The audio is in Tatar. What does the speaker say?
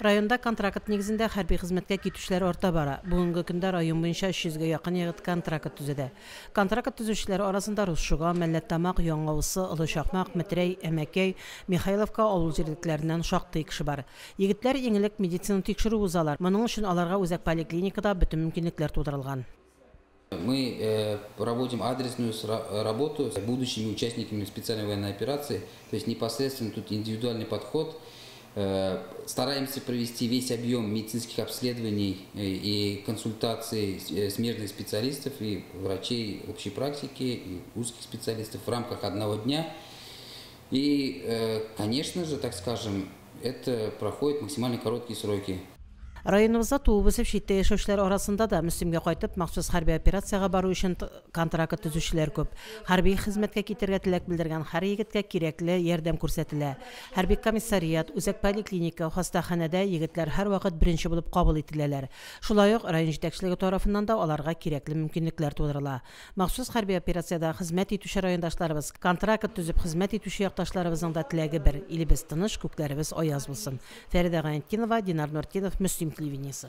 Районда контракт негізінде хәрби хезмәткә китүчеләр арта бара. Бүгенге көндә район буенча 300-гә якын егет контракт төзеде. Контракт төзүчеләр арасында Русшуга, Мәлләттамак, Яңавысы, Олышакмак, Метрей, Әмәкәй, Михайловка авыл җирлекләреннән шактый кеше бар. Егетләр еңелек медицина тикшерү узалар. Моның өчен аларга үзәк поликлиникада бөтен мөмкинлекләр тудырылган. Мы проводим адресную работу с будущими участниками специальной военной операции, то есть непосредственно тут индивидуальный подход. Стараемся провести весь объем медицинских обследований и консультаций смежных специалистов и врачей общей практики, и узких специалистов в рамках одного дня. И, конечно же, так скажем, это проходит максимально короткие сроки. Районыбызда туып үсеп читтә яшәүчеләр арасында да Мөслимгә кайтып махсус хәрби операциягә бару өчен контракт төзүчеләр күп. Хәрби хезмәткә китәргә теләк белдергән һәр егеткә кирәкле ярдәм күрсәтелә. Хәрби комиссариат, үзәк поликлиника, хастаханәдә егетләр һәрвакыт беренче булып кабул ителәләр. Шулай ук район җитәкчелеге тарафыннан да аларга кирәкле мөмкинлекләр тудырыла. Махсус хәрби операциядә хезмәт итүче райондашларыбыз, контракт төзеп хезмәт итүче якташларыбызның да теләге бер: илебез тыныч, күкләребез аяз булсын. Фәридә Гаентдинова, Динар Нуртдинов, Мөслим телевидениесе.